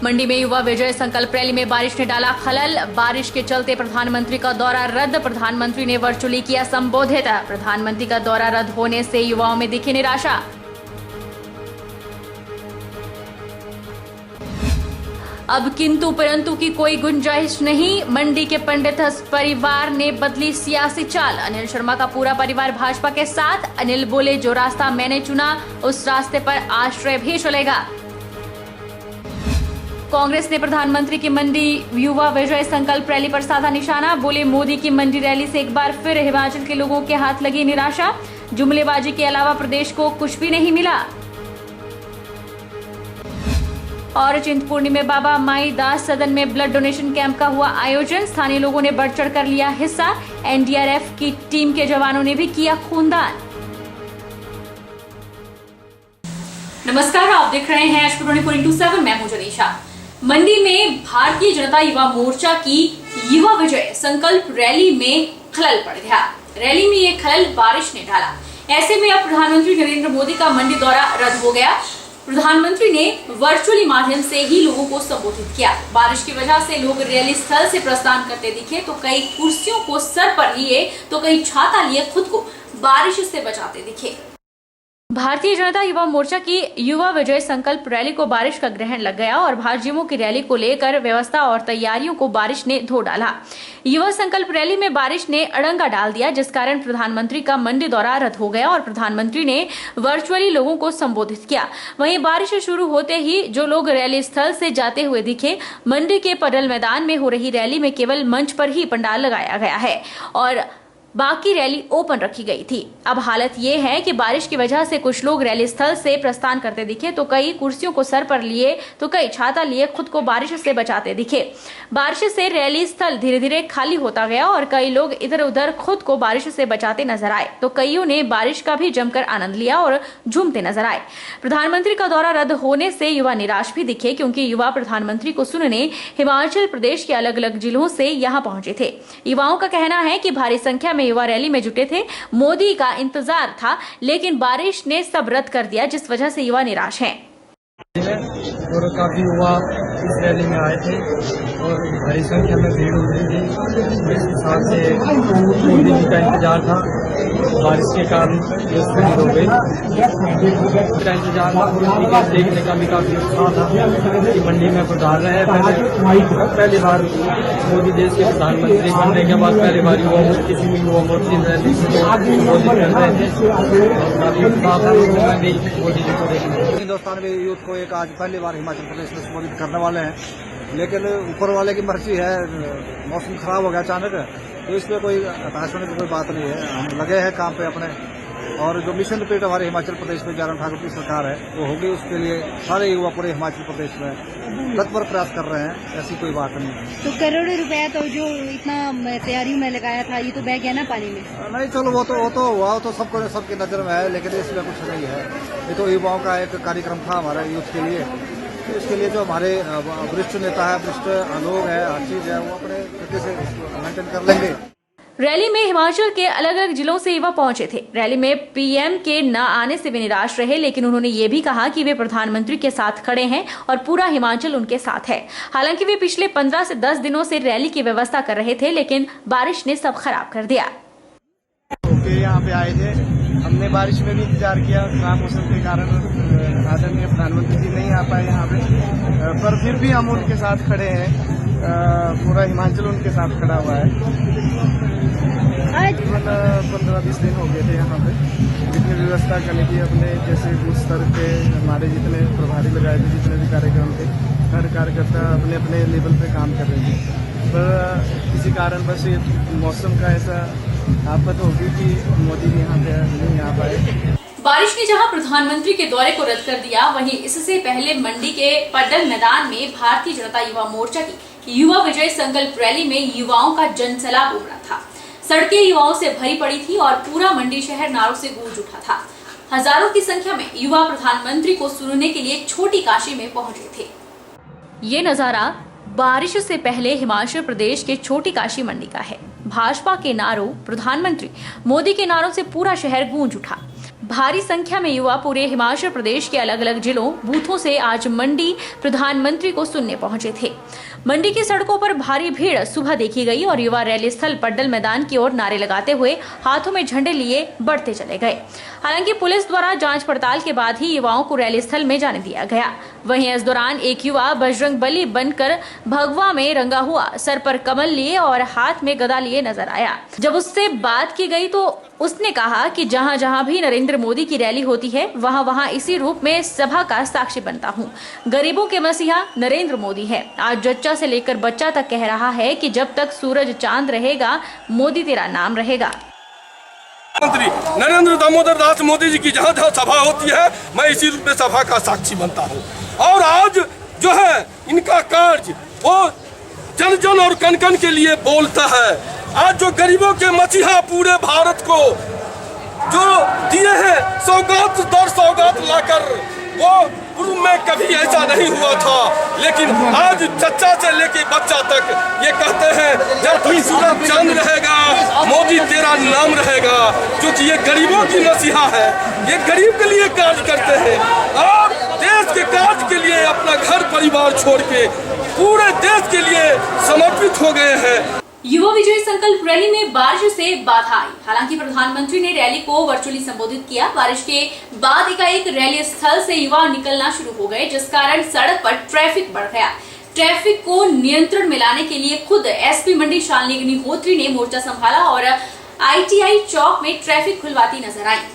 मंडी में युवा विजय संकल्प रैली में बारिश ने डाला खलल। बारिश के चलते प्रधानमंत्री का दौरा रद्द। प्रधानमंत्री ने वर्चुअली किया संबोधित। प्रधानमंत्री का दौरा रद्द होने से युवाओं में दिखी निराशा। अब किंतु परंतु की कोई गुंजाइश नहीं। मंडी के पंडित परिवार ने बदली सियासी चाल। अनिल शर्मा का पूरा परिवार भाजपा के साथ। अनिल बोले, जो रास्ता मैंने चुना उस रास्ते पर आश्रय भी चलेगा। कांग्रेस ने प्रधानमंत्री की मंडी युवा विजय संकल्प रैली पर साधा निशाना। बोले, मोदी की मंडी रैली से एक बार फिर हिमाचल के लोगों के हाथ लगी निराशा। जुमलेबाजी के अलावा प्रदेश को कुछ भी नहीं मिला। और चिंतपूर्णी में बाबा माई दास सदन में ब्लड डोनेशन कैंप का हुआ आयोजन। स्थानीय लोगों ने बढ़ चढ़कर लिया हिस्सा। एनडीआरएफ की टीम के जवानों ने भी किया खूनदान। नमस्कार, आप देख रहे हैं एशपी 24/7। मैं हूं जनीशा। मंडी में भारतीय जनता युवा मोर्चा की युवा विजय संकल्प रैली में खलल पड़ गया। रैली में ये खलल बारिश ने डाला। ऐसे में अब प्रधानमंत्री नरेंद्र मोदी का मंडी दौरा रद्द हो गया। प्रधानमंत्री ने वर्चुअली माध्यम से ही लोगों को संबोधित किया। बारिश की वजह से लोग रैली स्थल से प्रस्थान करते दिखे तो कई कुर्सियों को सर पर लिए तो कई छाता लिए खुद को बारिश से बचाते दिखे। भारतीय जनता युवा मोर्चा की युवा विजय संकल्प रैली को बारिश का ग्रहण लग गया और भाजयुमों की रैली को लेकर व्यवस्था और तैयारियों को बारिश ने धो डाला। युवा संकल्प रैली में बारिश ने अड़ंगा डाल दिया, जिस कारण प्रधानमंत्री का मंडी दौरा रद्द हो गया और प्रधानमंत्री ने वर्चुअली लोगों को संबोधित किया। वहीं बारिश शुरू होते ही जो लोग रैली स्थल से जाते हुए दिखे, मंडी के पडल मैदान में हो रही रैली में केवल मंच पर ही पंडाल लगाया गया है और बाकी रैली ओपन रखी गई थी। अब हालत ये है कि बारिश की वजह से कुछ लोग रैली स्थल से प्रस्थान करते दिखे तो कई कुर्सियों को सर पर लिए तो कई छाता लिए खुद को बारिश से बचाते दिखे। बारिश से रैली स्थल धीरे धीरे खाली होता गया और कई लोग इधर उधर खुद को बारिश से बचाते नजर आए तो कईयों ने बारिश का भी जमकर आनंद लिया और झूमते नजर आए। प्रधानमंत्री का दौरा रद्द होने से युवा निराश भी दिखे, क्योंकि युवा प्रधानमंत्री को सुनने हिमाचल प्रदेश के अलग अलग जिलों से यहाँ पहुंचे थे। युवाओं का कहना है कि भारी संख्या में युवा रैली में जुटे थे। मोदी का इंतजार था, लेकिन बारिश ने सब रद्द कर दिया, जिस वजह से युवा निराश हैं। और काफी युवा इस रैली में आए थे और बड़ी संख्या में भीड़ हो रही थी। इस हिसाब से मोदी जी का इंतजार था। बारिश के कारण ये स्थगित हो गई। का इंतजार था, देखने का भी काफी उत्साह था कि मंडी में पधार रहे हैं। पहली बार मोदी देश के प्रधानमंत्री बनने के बाद पहली बार किसी भी युवा मोर्चा रैली संबोधित कर रहे थे। काफी उत्साह था मोदी जी को देखने। हिंदुस्तान के यूथ को एक आज पहली बार हिमाचल प्रदेश में संबोधित करने वाले हैं, लेकिन ऊपर वाले की मर्जी है। मौसम खराब हो गया अचानक, तो इसमें कोई हताश होने की कोई बात नहीं है। हम लगे हैं काम पे अपने, और जो मिशन रिपीट हमारे हिमाचल प्रदेश में जयराम ठाकुर की सरकार है वो होगी, उसके लिए सारे युवा पूरे हिमाचल प्रदेश में तत्पर प्रयास कर रहे हैं। ऐसी कोई बात नहीं है। तो करोड़ों रुपया तो जो इतना तैयारी में लगाया था, ये तो बह गया ना पानी में। नहीं, चलो वो तो हुआ, वो तो सबको सबकी नजर में है, लेकिन इसमें कुछ नहीं है। ये तो युवाओं का एक कार्यक्रम था हमारे यूथ के लिए। इसके लिए जो हमारे वरिष्ठ नेता है, वरिष्ठ लोग है, हर चीज है, वो अपने तरीके से मेंटेन कर लेंगे। रैली में हिमाचल के अलग अलग जिलों से युवा पहुंचे थे। रैली में पीएम के न आने से वे निराश रहे, लेकिन उन्होंने ये भी कहा कि वे प्रधानमंत्री के साथ खड़े हैं और पूरा हिमाचल उनके साथ है। हालांकि वे पिछले 15 से 10 दिनों से रैली की व्यवस्था कर रहे थे, लेकिन बारिश ने सब खराब कर दिया। यहाँ पे आए थे, हमने बारिश में भी इंतजार किया। खराब मौसम के कारण आदरणीय प्रधानमंत्री जी नहीं आ पाए यहाँ पे, पर फिर भी हम उनके साथ खड़े हैं। पूरा हिमाचल उनके साथ खड़ा हुआ है। 15-20 दिन हो गए थे यहाँ पे। जितनी व्यवस्था करने की अपने जैसे बूथ स्तर पे हमारे जितने प्रभारी लगाए थे, जितने भी कार्यक्रम थे, हर कार्यकर्ता अपने अपने लेवल पे काम कर रहे थे। पर किसी कारण बस मौसम का ऐसा आफत होगी कि मोदी जी यहाँ पे नहीं आ पाए। बारिश ने जहां प्रधानमंत्री के दौरे को रद्द कर दिया, वहीं इससे पहले मंडी के पडल मैदान में भारतीय जनता युवा मोर्चा की युवा विजय संकल्प रैली में युवाओं का जनसैलाब उमड़ा था। सड़कें युवाओं से भरी पड़ी थी और पूरा मंडी शहर नारों से गूंज उठा था। हजारों की संख्या में युवा प्रधानमंत्री को सुनने के लिए छोटी काशी में पहुंचे थे। ये नजारा बारिश से पहले हिमाचल प्रदेश के छोटी काशी मंडी का है। भाजपा के नारों, प्रधानमंत्री मोदी के नारों से पूरा शहर गूंज उठा। भारी संख्या में युवा पूरे हिमाचल प्रदेश के अलग अलग जिलों बूथों से आज मंडी प्रधानमंत्री को सुनने पहुंचे थे। मंडी की सड़कों पर भारी भीड़ सुबह देखी गई और युवा रैली स्थल पड्डल मैदान की ओर नारे लगाते हुए हाथों में झंडे लिए बढ़ते चले गए। हालांकि पुलिस द्वारा जांच पड़ताल के बाद ही युवाओं को रैली स्थल में जाने दिया गया। वहीं इस दौरान एक युवा बजरंग बली बनकर भगवा में रंगा हुआ, सर पर कमल लिए और हाथ में गदा लिए नजर आया। जब उससे बात की गई तो उसने कहा कि जहां जहां भी नरेंद्र मोदी की रैली होती है वहां वहां इसी रूप में सभा का साक्षी बनता हूं। गरीबों के मसीहा नरेंद्र मोदी है। आज जच्चा से लेकर बच्चा तक कह रहा है कि जब तक सूरज चांद रहेगा मोदी तेरा नाम रहेगा। मंत्री नरेंद्र दामोदर दास मोदी जी की जहाँ जहाँ सभा होती है मैं इसी रूप में सभा का साक्षी बनता हूँ। और आज जो है इनका कार्य वो जन जन और कन कन के लिए बोलता है। आज जो गरीबों के मसीहा पूरे भारत को जो दिए हैं सौगात दर सौगात लाकर, वो पूर्व में कभी ऐसा नहीं हुआ था। लेकिन आज चच्चा से लेके बच्चा तक ये कहते हैं जब तक सूरज चांद रहेगा मोदी तेरा नाम रहेगा, क्योंकि ये गरीबों की मसीहा है। ये गरीब के लिए कार्य करते हैं और देश के कार्य के लिए अपना घर परिवार छोड़ के पूरे देश के लिए समर्पित हो गए हैं। युवा विजय संकल्प रैली में बारिश से बाधा आई। हालांकि प्रधानमंत्री ने रैली को वर्चुअली संबोधित किया। बारिश के बाद एकाएक रैली स्थल से युवा निकलना शुरू हो गए, जिस कारण सड़क पर ट्रैफिक बढ़ गया। ट्रैफिक को नियंत्रण में लाने के लिए खुद एसपी मंडी शालिनी अग्निहोत्री ने मोर्चा संभाला और ITI चौक में ट्रैफिक खुलवाती नजर आई।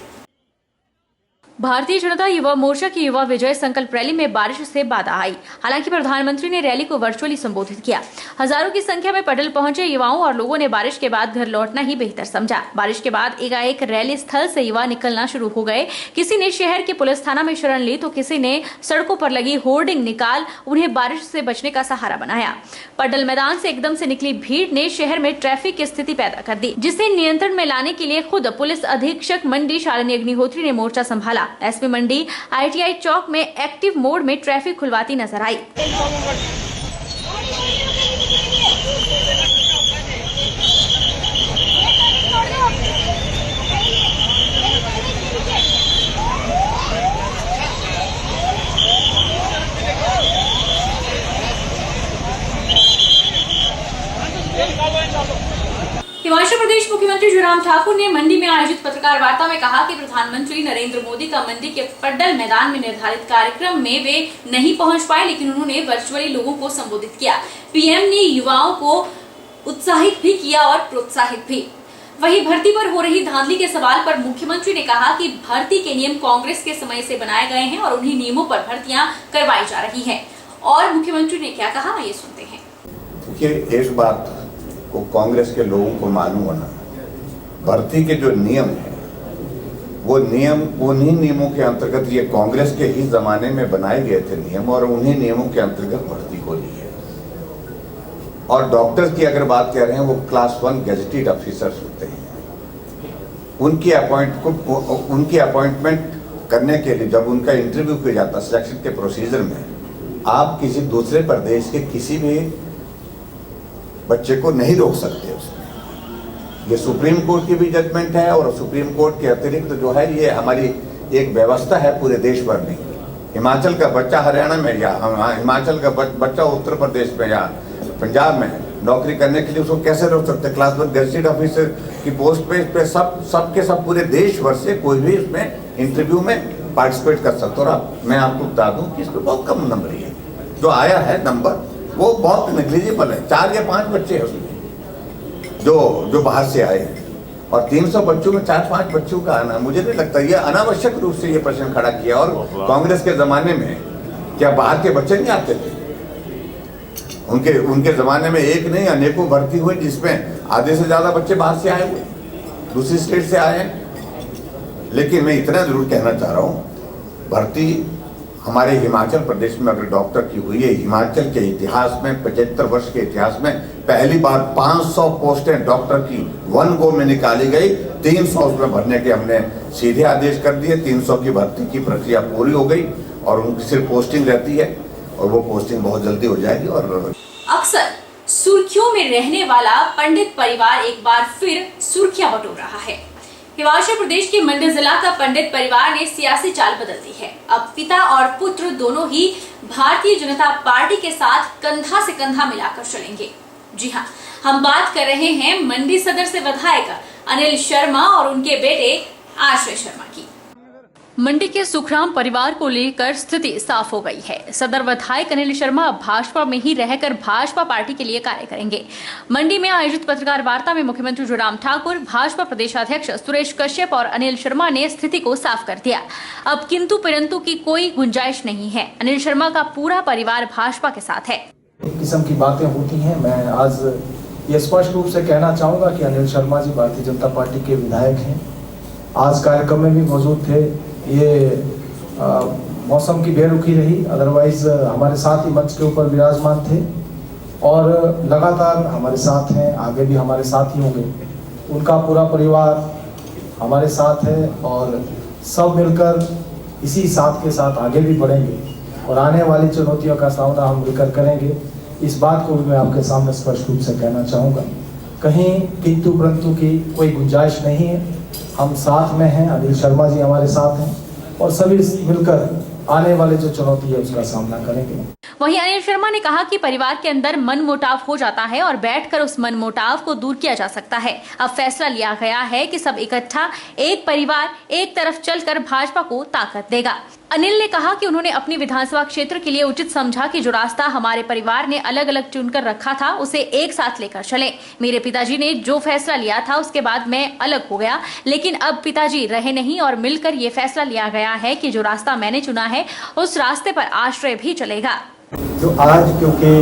भारतीय जनता युवा मोर्चा की युवा विजय संकल्प रैली में बारिश से बाधा आई। हालांकि प्रधानमंत्री ने रैली को वर्चुअली संबोधित किया। हजारों की संख्या में पडल पहुंचे युवाओं और लोगों ने बारिश के बाद घर लौटना ही बेहतर समझा। बारिश के बाद एकाएक रैली स्थल से युवा निकलना शुरू हो गए। किसी ने शहर के पुलिस थाना में शरण ली तो किसी ने सड़कों पर लगी होर्डिंग निकाल उन्हें बारिश से बचने का सहारा बनाया। पडल मैदान से एकदम से निकली भीड़ ने शहर में ट्रैफिक की स्थिति पैदा कर दी, जिसे नियंत्रण में लाने के लिए खुद पुलिस अधीक्षक मंडी शालिनी अग्निहोत्री ने मोर्चा संभाला। एसपी मंडी ITI चौक में एक्टिव मोड में ट्रैफिक खुलवाती नजर आई। हिमाचल प्रदेश मुख्यमंत्री जयराम ठाकुर ने मंडी में आयोजित पत्रकार वार्ता में कहा कि प्रधानमंत्री नरेंद्र मोदी का मंडी के पड्डल मैदान में निर्धारित कार्यक्रम में वे नहीं पहुंच पाए, लेकिन उन्होंने वर्चुअली लोगों को संबोधित किया। पीएम ने युवाओं को उत्साहित भी किया और प्रोत्साहित भी। वहीं भर्ती पर हो रही धांधली के सवाल पर मुख्यमंत्री ने कहा कि भर्ती के नियम कांग्रेस के समय से बनाए गए हैं और उन्हीं नियमों पर भर्तियां करवाई जा रही है। और मुख्यमंत्री ने क्या कहा, ये सुनते हैं। देखिए, एक बात को कांग्रेस के लोगों को मालूम होना, भर्ती के जो नियम है वो नियम उन्हीं नियमों के अंतर्गत, ये कांग्रेस के ही जमाने में बनाए गए थे नियम और उन्हीं नियमों के अंतर्गत भर्ती हो रही है। और डॉक्टर्स की अगर बात कर रहे हैं वो क्लास 1 गेजेटेड ऑफिसर्स होते हैं। उनकी अपॉइंटमेंट करने के लिए जब उनका इंटरव्यू किया जाता है सिलेक्शन के प्रोसीजर में, आप किसी दूसरे प्रदेश के किसी भी बच्चे को नहीं रोक सकते उसमें। ये सुप्रीम कोर्ट की भी जजमेंट है और सुप्रीम कोर्ट के अतिरिक्त जो है ये हमारी एक व्यवस्था है पूरे देश भर में। हिमाचल का बच्चा हरियाणा में या हिमाचल का बच्चा उत्तर प्रदेश में या पंजाब में नौकरी करने के लिए उसको कैसे रोक सकते? क्लास 1 गेजेटेड ऑफिसर की पोस्ट पे सब पूरे देश भर से कोई भी उसमें इंटरव्यू में पार्टिसिपेट कर सकता। और मैं आपको बता दूं कि इसमें बहुत कम नंबर है जो आया है, नंबर वो बहुत नेग्लिजिबल है। 4 या 5 बच्चे हैं उसमें जो बाहर से आए हैं और 300 बच्चों में 4-5 बच्चों का आना, मुझे नहीं लगता ये अनावश्यक रूप से ये प्रश्न खड़ा किया। और कांग्रेस के जमाने में क्या बाहर के बच्चे नहीं आते थे? उनके जमाने में एक नहीं अनेकों भर्ती हुई जिसमें आधे से ज्यादा बच्चे बाहर से आए हुए, दूसरी स्टेट से आए हैं। लेकिन मैं इतना जरूर कहना चाह रहा हूँ, भर्ती हमारे हिमाचल प्रदेश में अगर डॉक्टर की हुई है, हिमाचल के इतिहास में 75 वर्ष के इतिहास में पहली बार 500 पोस्टें डॉक्टर की 1 गो में निकाली गई। 300 उसमें भरने के हमने सीधे आदेश कर दिए। 300 की भर्ती की प्रक्रिया पूरी हो गई और उनकी सिर्फ पोस्टिंग रहती है और वो पोस्टिंग बहुत जल्दी हो जाएगी। और अक्सर सुर्खियों में रहने वाला पंडित परिवार एक बार फिर सुर्खियां बटोर रहा है। हिमाचल प्रदेश के मंडी जिला का पंडित परिवार ने सियासी चाल बदल दी है। अब पिता और पुत्र दोनों ही भारतीय जनता पार्टी के साथ कंधा से कंधा मिलाकर चलेंगे। जी हाँ, हम बात कर रहे हैं मंडी सदर से विधायक अनिल शर्मा और उनके बेटे आश्रय शर्मा की। मंडी के सुखराम परिवार को लेकर स्थिति साफ हो गई है। सदर विधायक अनिल शर्मा अब भाजपा में ही रहकर भाजपा पार्टी के लिए कार्य करेंगे। मंडी में आयोजित पत्रकार वार्ता में मुख्यमंत्री जयराम ठाकुर, भाजपा प्रदेशाध्यक्ष सुरेश कश्यप और अनिल शर्मा ने स्थिति को साफ कर दिया। अब किंतु परंतु की कोई गुंजाइश नहीं है। अनिल शर्मा का पूरा परिवार भाजपा के साथ है। एक किस्म की बातें होती हैं। मैं आज ये स्पष्ट रूप से कहना चाहूँगा कि अनिल शर्मा जी भारतीय जनता पार्टी के विधायक हैं। आज कार्यक्रम में भी मौजूद थे। ये मौसम की बेरुखी रही, अदरवाइज हमारे साथ ही मंच के ऊपर विराजमान थे और लगातार हमारे साथ हैं, आगे भी हमारे साथ ही होंगे। उनका पूरा परिवार हमारे साथ है और सब मिलकर इसी साथ के साथ आगे भी बढ़ेंगे और आने वाली चुनौतियों का सामना हम मिलकर करेंगे। इस बात को भी मैं आपके सामने स्पष्ट रूप से कहना चाहूँगा। कहीं किंतु परंतु की कोई गुंजाइश नहीं है। हम साथ में हैं, अनिल शर्मा जी हमारे साथ हैं और सभी मिलकर आने वाले जो चुनौती है उसका सामना करेंगे। वहीं अनिल शर्मा ने कहा कि परिवार के अंदर मनमुटाव हो जाता है और बैठकर उस मनमुटाव को दूर किया जा सकता है। अब फैसला लिया गया है कि सब इकट्ठा एक परिवार एक तरफ चलकर भाजपा को ताकत देगा। अनिल ने कहा कि उन्होंने अपनी विधानसभा क्षेत्र के लिए उचित समझा कि जो रास्ता हमारे परिवार ने अलग अलग चुनकर रखा था उसे एक साथ लेकर चले। मेरे पिताजी ने जो फैसला लिया था उसके बाद मैं अलग हो गया, लेकिन अब पिताजी रहे नहीं और मिलकर ये फैसला लिया गया है कि जो रास्ता मैंने चुना है उस रास्ते पर आश्रय भी चलेगा। जो आज क्योंकि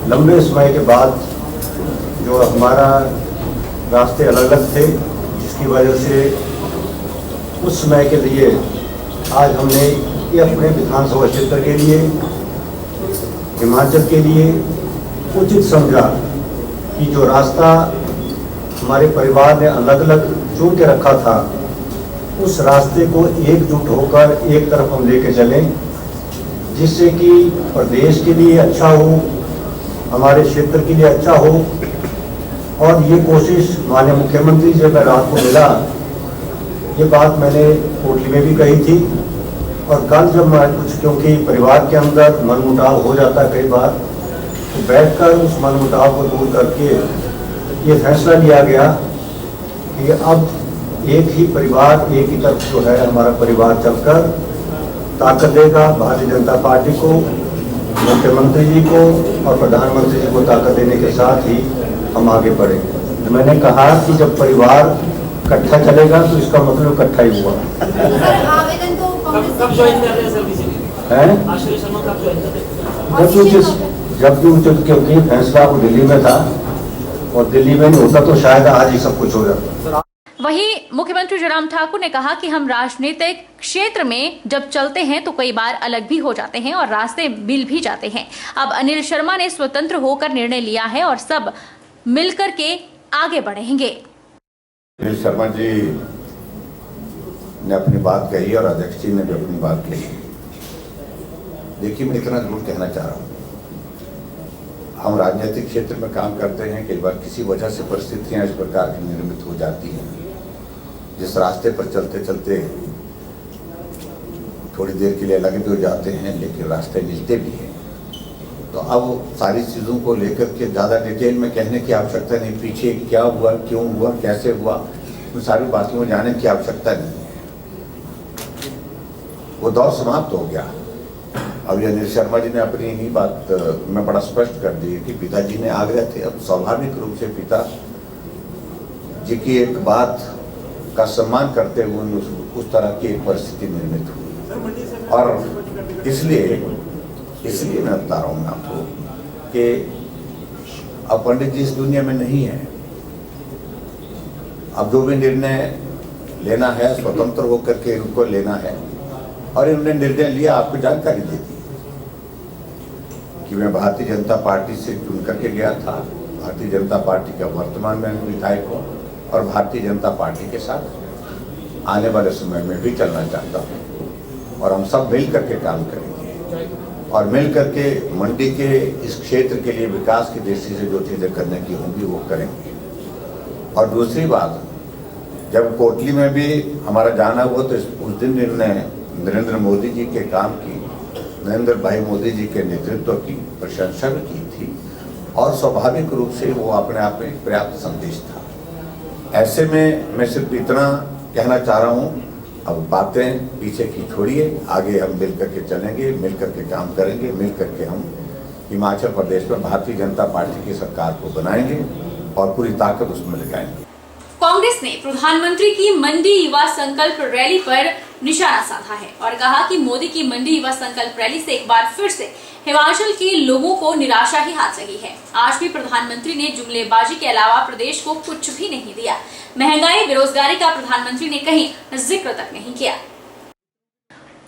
लंबे समय के बाद जो हमारा रास्ते अलग अलग थे, जिसकी वजह से उस समय के लिए आज हमने ये अपने विधानसभा क्षेत्र के लिए, हिमाचल के लिए उचित समझा कि जो रास्ता हमारे परिवार ने अलग अलग चुन के रखा था उस रास्ते को एकजुट होकर एक तरफ हम लेके चलें, जिससे कि प्रदेश के लिए अच्छा हो, हमारे क्षेत्र के लिए अच्छा हो। और ये कोशिश माननीय मुख्यमंत्री जी मैं रात को मिला, ये बात मैंने कोटली में भी कही थी और कल जब मैं कुछ क्योंकि परिवार के अंदर मनमुटाव हो जाता है कई बार, तो बैठकर उस मनमुटाव को दूर करके ये फैसला लिया गया कि अब एक ही परिवार, एक ही तरफ जो है हमारा परिवार चलकर ताकत देगा भारतीय जनता पार्टी को, मुख्यमंत्री जी को और प्रधानमंत्री जी को ताकत देने के साथ ही हम आगे बढ़ेंगे। तो मैंने कहा कि जब परिवार इकट्ठा चलेगा तो इसका मतलब इकट्ठा ही हुआ। आवेदन तो कब ज्वाइन कर रहे हैं सर किसी है? आश्रय शर्मा कब ज्वाइन कर रहे हैं? जब भी उचित, क्योंकि फैसला वो दिल्ली में था और दिल्ली में नहीं होता तो शायद आज ही सब कुछ हो जाता। वहीं मुख्यमंत्री जयराम ठाकुर ने कहा कि हम राजनीतिक क्षेत्र में जब चलते हैं तो कई बार अलग भी हो जाते हैं और रास्ते मिल भी जाते हैं। अब अनिल शर्मा ने स्वतंत्र होकर निर्णय लिया है और सब मिलकर के आगे बढ़ेंगे। अनिल शर्मा जी ने अपनी बात कही और अध्यक्ष जी ने भी अपनी बात कही। देखिए, मैं इतना जरूर कहना चाह रहा हूँ, हम राजनीतिक क्षेत्र में काम करते हैं, कई बार किसी वजह से परिस्थितियां इस प्रकार की निर्मित हो जाती हैं, जिस रास्ते पर चलते चलते थोड़ी देर के लिए अलग भी हो जाते हैं लेकिन रास्ते मिलते भी हैं। तो अब सारी चीज़ों को लेकर के ज़्यादा डिटेल में कहने की आवश्यकता नहीं, पीछे क्या हुआ, क्यों हुआ, कैसे हुआ, उन सारी बातों को जानने की आवश्यकता नहीं है। वो दौर समाप्त हो गया। अब अनिल शर्मा जी ने अपनी ही बात में बड़ा स्पष्ट कर दी कि पिताजी ने आग्रह थे। अब स्वाभाविक रूप से पिता जी की एक बात का सम्मान करते हुए उस तरह की एक परिस्थिति निर्मित हुई और इसलिए मैं बता रहा हूँ आपको कि अब पंडित जी इस दुनिया में नहीं है। अब जो भी निर्णय लेना है स्वतंत्र होकर के उनको लेना है और इन्होंने निर्णय लिया, आपको जानकारी दे दी कि मैं भारतीय जनता पार्टी से चुन करके गया था, भारतीय जनता पार्टी का वर्तमान में विधायक हूँ और भारतीय जनता पार्टी के साथ आने वाले समय में भी चलना चाहता हूँ और हम सब मिल करके काम करेंगे और मिल करके मंडी के इस क्षेत्र के लिए विकास की दृष्टि से जो चीज़ें करने की होंगी वो करेंगे। और दूसरी बात, जब कोटली में भी हमारा जाना हुआ तो उस दिन इन्होंने नरेंद्र मोदी जी के काम की, नरेंद्र भाई मोदी जी के नेतृत्व की प्रशंसा भी की थी और स्वाभाविक रूप से वो अपने आप में एक पर्याप्त संदेश था। ऐसे में मैं सिर्फ इतना कहना चाह रहा हूँ, अब बातें पीछे की छोड़िए, आगे हम मिल करके चलेंगे, मिल करके काम करेंगे, मिल करके हम हिमाचल प्रदेश में भारतीय जनता पार्टी की सरकार को बनाएंगे और पूरी ताकत उसमें लगाएंगे। कांग्रेस ने प्रधानमंत्री की मंडी युवा संकल्प रैली पर निशाना साधा है और कहा कि मोदी की मंडी युवा संकल्प रैली से एक बार फिर से हिमाचल के लोगों को निराशा ही हाथ लगी है। आज भी प्रधानमंत्री ने जुमलेबाजी के अलावा प्रदेश को कुछ भी नहीं दिया। महंगाई, बेरोजगारी का प्रधानमंत्री ने कहीं जिक्र तक नहीं किया।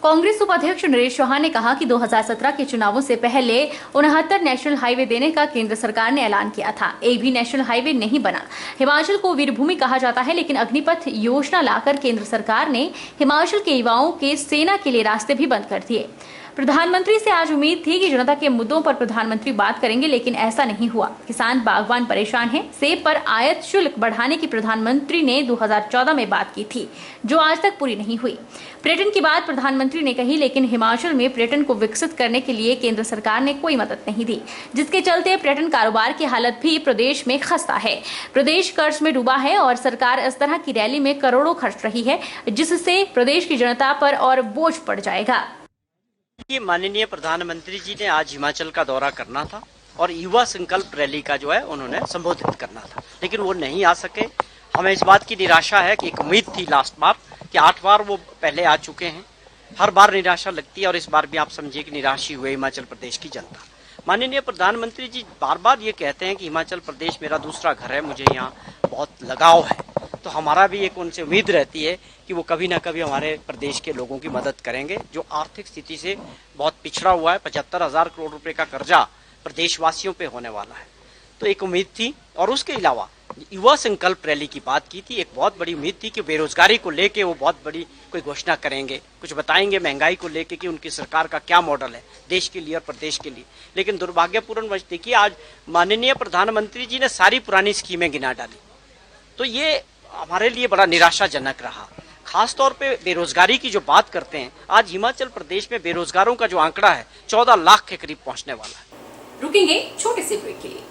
कांग्रेस उपाध्यक्ष नरेश चौहान ने कहा कि 2017 के चुनावों से पहले 69 नेशनल हाईवे देने का केंद्र सरकार ने ऐलान किया था। एक भी नेशनल हाईवे नहीं बना। हिमाचल को वीरभूमि कहा जाता है, लेकिन अग्निपथ योजना लाकर केंद्र सरकार ने हिमाचल के युवाओं के सेना के लिए रास्ते भी बंद कर दिए। प्रधानमंत्री से आज उम्मीद थी कि जनता के मुद्दों पर प्रधानमंत्री बात करेंगे, लेकिन ऐसा नहीं हुआ। किसान बागवान परेशान हैं। सेब पर आयात शुल्क बढ़ाने की प्रधानमंत्री ने 2014 में बात की थी, जो आज तक पूरी नहीं हुई। पर्यटन की बात प्रधानमंत्री ने कही, लेकिन हिमाचल में पर्यटन को विकसित करने के लिए केंद्र सरकार ने कोई मदद नहीं दी, जिसके चलते पर्यटन कारोबार की हालत भी प्रदेश में खस्ता है। प्रदेश कर्ज में डूबा है और सरकार इस तरह की रैली में करोड़ों खर्च रही है, जिससे प्रदेश की जनता पर और बोझ पड़ जाएगा। माननीय प्रधानमंत्री जी ने आज हिमाचल का दौरा करना था और युवा संकल्प रैली का जो है उन्होंने संबोधित करना था, लेकिन वो नहीं आ सके। हमें इस बात की निराशा है कि एक उम्मीद थी लास्ट बार कि 8 बार वो पहले आ चुके हैं। हर बार निराशा लगती है और इस बार भी आप समझिए कि निराशी हुए हिमाचल प्रदेश की जनता। माननीय प्रधानमंत्री जी बार बार ये कहते हैं कि हिमाचल प्रदेश मेरा दूसरा घर है, मुझे यहाँ बहुत लगाव है, तो हमारा भी एक उनसे उम्मीद रहती है कि वो कभी ना कभी हमारे प्रदेश के लोगों की मदद करेंगे, जो आर्थिक स्थिति से बहुत पिछड़ा हुआ है। 75,000 करोड़ रुपए का कर्जा प्रदेशवासियों पे होने वाला है, तो एक उम्मीद थी। और उसके अलावा युवा संकल्प रैली की बात की थी, एक बहुत बड़ी उम्मीद थी कि बेरोजगारी को लेके वो बहुत बड़ी कोई घोषणा करेंगे, कुछ बताएंगे महंगाई को लेके कि उनकी सरकार का क्या मॉडल है देश के लिए और प्रदेश के लिए। लेकिन दुर्भाग्यपूर्णवश देखिए आज माननीय प्रधानमंत्री जी ने सारी पुरानी स्कीमें गिना डाली, तो ये हमारे लिए बड़ा निराशाजनक रहा। खास तौर पे बेरोजगारी की जो बात करते हैं, आज हिमाचल प्रदेश में बेरोजगारों का जो आंकड़ा है 14 लाख के करीब पहुंचने वाला है। रुकेंगे छोटे से ब्रेक के लिए।